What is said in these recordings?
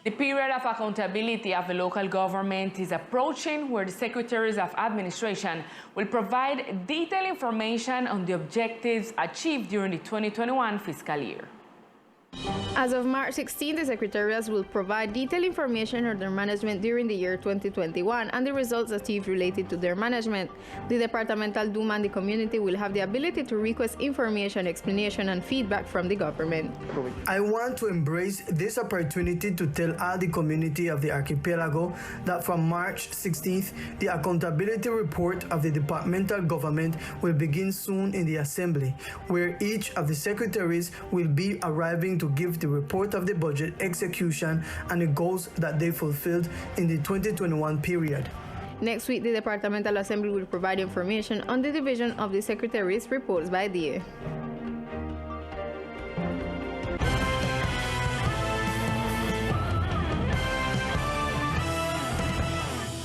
The period of accountability of the local government is approaching, where the Secretaries of Administration will provide detailed information on the objectives achieved during the 2021 fiscal year. As of March 16, the Secretariats will provide detailed information on their management during the year 2021 and the results achieved related to their management. The Departamental Duma and the community will have the ability to request information, explanation, and feedback from the government. I want to embrace this opportunity to tell all the community of the archipelago that from March 16th, the accountability report of the departmental government will begin soon in the Assembly, where each of the secretaries will be arriving to give the report of the budget execution and the goals that they fulfilled in the 2021 period. Next week, the Departmental Assembly will provide information on the division of the Secretaries' reports by year.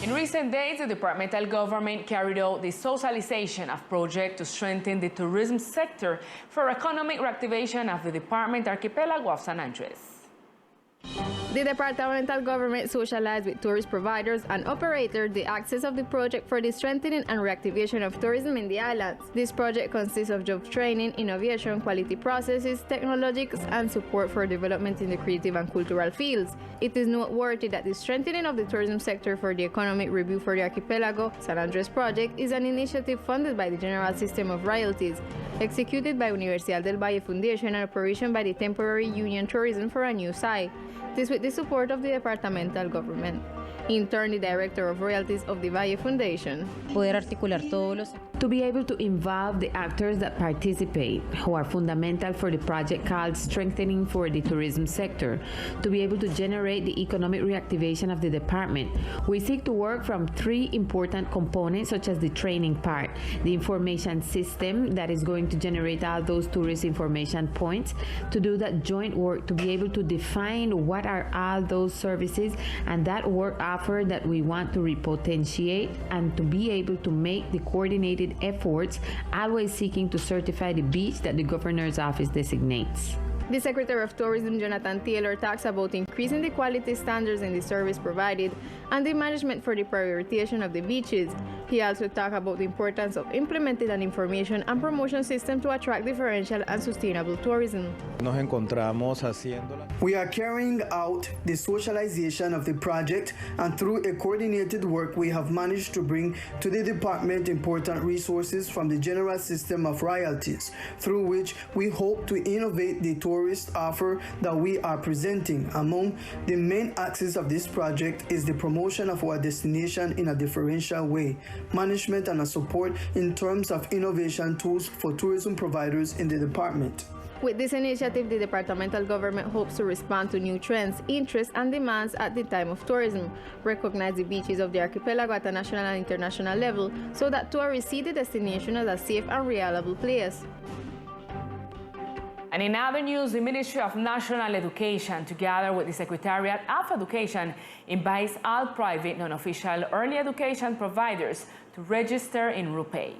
In recent days, the departmental government carried out the socialization of projects to strengthen the tourism sector for economic reactivation of the department archipelago of San Andres. The departmental government socialized with tourist providers and operators the access of the project for the strengthening and reactivation of tourism in the islands. This project consists of job training, innovation, quality processes, technologies, and support for development in the creative and cultural fields. It is noteworthy that the strengthening of the tourism sector for the economic review for the archipelago San Andres project is an initiative funded by the General System of Royalties, executed by Universidad del Valle Foundation and operation by the Temporary Union Tourism for a new site. This with the support of the departmental government. In turn, the director of royalties of the Valle Foundation. To be able to involve the actors that participate, who are fundamental for the project called Strengthening for the Tourism Sector, to be able to generate the economic reactivation of the department. We seek to work from three important components, such as the training part, the information system that is going to generate all those tourist information points, to do that joint work, to be able to define what are all those services and that work offer that we want to repotentiate, and to be able to make the coordinated efforts, always seeking to certify the beach that the governor's office designates. The Secretary of Tourism, Jonathan Taylor, talks about increasing the quality standards in the service provided and the management for the prioritization of the beaches. He also talked about the importance of implementing an information and promotion system to attract differential and sustainable tourism. We are carrying out the socialization of the project, and through a coordinated work, we have managed to bring to the department important resources from the General System of Royalties, through which we hope to innovate the tourist offer that we are presenting. Among the main axes of this project is the promotion of our destination in a differential way, management and a support in terms of innovation tools for tourism providers in the department. With this initiative, the departmental government hopes to respond to new trends, interests, and demands at the time of tourism, recognize the beaches of the archipelago at a national and international level, so that tourists see the destination as a safe and reliable place. And in other news, the Ministry of National Education, together with the Secretariat of Education, invites all private non-official early education providers to register in RUPEI.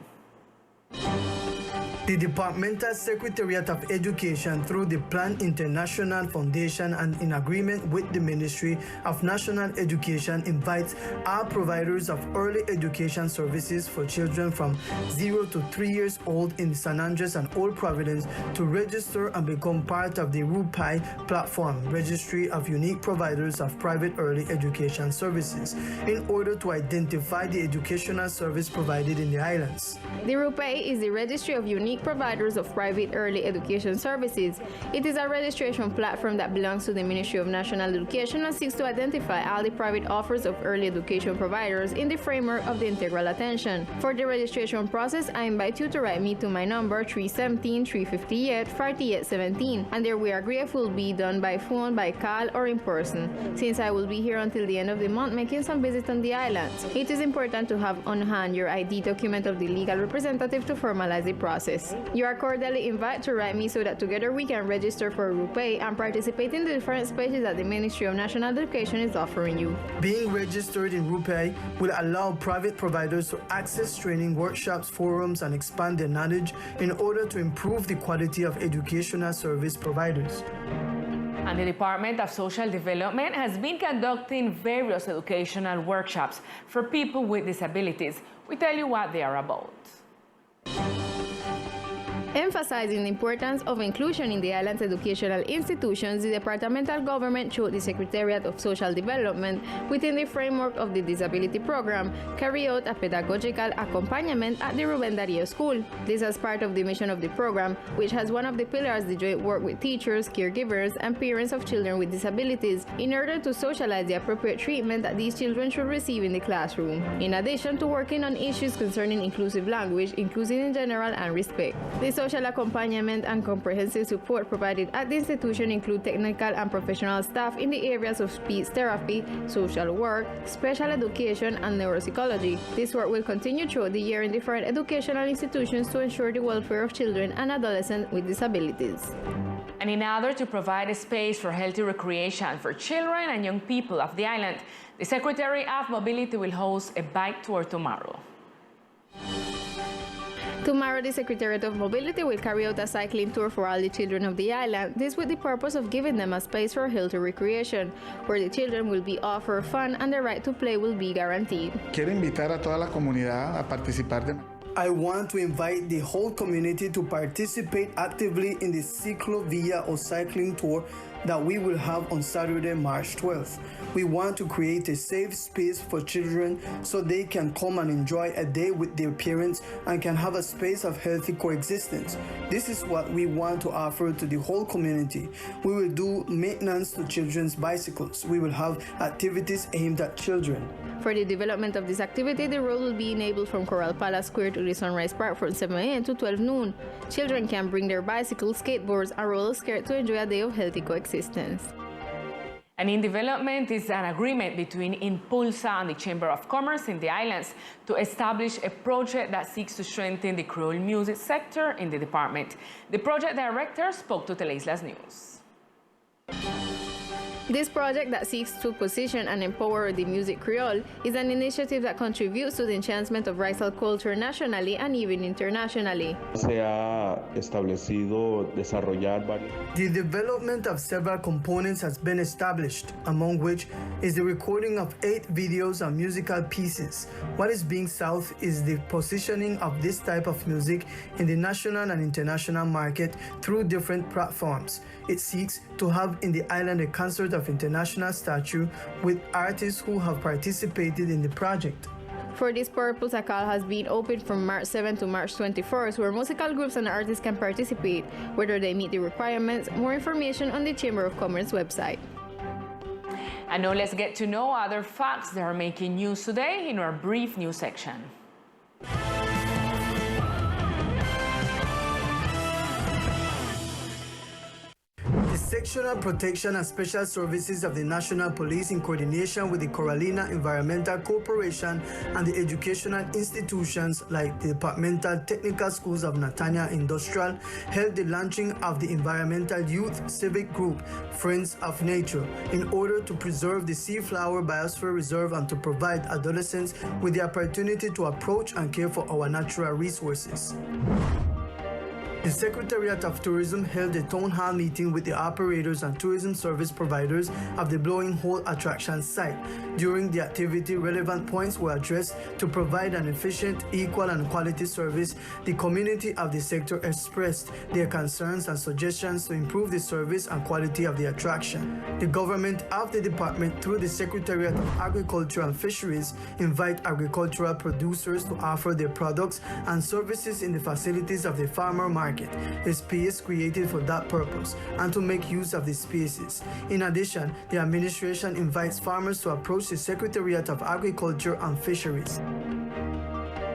The Departmental Secretariat of Education, through the Plan International Foundation and in agreement with the Ministry of National Education, invites all providers of early education services for children from 0 to 3 years old in San Andres and Old Providence to register and become part of the RUPEI platform, Registry of Unique Providers of Private Early Education Services, in order to identify the educational service provided in the islands. The RUPEI is the Registry of Unique Providers of Private Early Education Services. It is a registration platform that belongs to the Ministry of National Education and seeks to identify all the private offers of early education providers in the framework of the integral attention. For the registration process, I invite you to write me to my number 317-358-4817, and there we agree if will be done by phone, by call, or in person. Since I will be here until the end of the month making some visits on the islands, it is important to have on hand your ID document of the legal representative to formalize the process. You are cordially invited to write me so that together we can register for RUPEI and participate in the different spaces that the Ministry of National Education is offering you. Being registered in RUPEI will allow private providers to access training, workshops, forums, and expand their knowledge in order to improve the quality of educational service providers. And the Department of Social Development has been conducting various educational workshops for people with disabilities. We tell you what they are about. Emphasizing the importance of inclusion in the island's educational institutions, the departmental government, through the Secretariat of Social Development, within the framework of the Disability Program, carry out a pedagogical accompaniment at the Ruben Darío School. This is part of the mission of the program, which has one of the pillars the joint work with teachers, caregivers, and parents of children with disabilities in order to socialize the appropriate treatment that these children should receive in the classroom, in addition to working on issues concerning inclusive language, inclusion in general, and respect. The social accompaniment and comprehensive support provided at the institution include technical and professional staff in the areas of speech therapy, social work, special education, and neuropsychology. This work will continue throughout the year in different educational institutions to ensure the welfare of children and adolescents with disabilities. And in order to provide a space for healthy recreation for children and young people of the island, the Secretary of Mobility will host a bike tour tomorrow. Tomorrow, the Secretariat of Mobility will carry out a cycling tour for all the children of the island, this with the purpose of giving them a space for healthy recreation, where the children will be offered fun and the right to play will be guaranteed. Quiero invitar a toda la comunidad a participar de... I want to invite the whole community to participate actively in the Ciclovia or cycling tour that we will have on Saturday, March 12th. We want to create a safe space for children so they can come and enjoy a day with their parents and can have a space of healthy coexistence. This is what we want to offer to the whole community. We will do maintenance to children's bicycles. We will have activities aimed at children. For the development of this activity, the road will be enabled from Coral Palace Square to the Sunrise Park from 7 a.m. to 12 noon. Children can bring their bicycles, skateboards, and roller skates to enjoy a day of healthy coexistence. And in development is an agreement between Impulsa and the Chamber of Commerce in the islands to establish a project that seeks to strengthen the Creole music sector in the department. The project director spoke to Teleislas News. This project that seeks to position and empower the music Creole is an initiative that contributes to the enhancement of racial culture nationally and even internationally. Se ha establecido desarrollar varios. The development of several components has been established, among which is the recording of 8 videos and musical pieces. What is being sought is the positioning of this type of music in the national and international market through different platforms. It seeks to have in the island a concert of international stature with artists who have participated in the project. For this purpose, a call has been opened from March 7 to March 21st, where musical groups and artists can participate, whether they meet the requirements. More information on the Chamber of Commerce website. And now let's get to know other facts that are making news today in our brief news section. The Sectional Protection and Special Services of the National Police, in coordination with the Coralina Environmental Corporation and the educational institutions like the Departmental Technical Schools of Natania Industrial, held the launching of the Environmental Youth Civic Group, Friends of Nature, in order to preserve the Seaflower Biosphere Reserve and to provide adolescents with the opportunity to approach and care for our natural resources. The Secretariat of Tourism held a town hall meeting with the operators and tourism service providers of the Blowing Hole attraction site. During the activity, relevant points were addressed to provide an efficient, equal, and quality service. The community of the sector expressed their concerns and suggestions to improve the service and quality of the attraction. The government of the department, through the Secretariat of Agriculture and Fisheries, invite agricultural producers to offer their products and services in the facilities of the farmer market. A space created for that purpose and to make use of the spaces. In addition, the administration invites farmers to approach the Secretariat of Agriculture and Fisheries.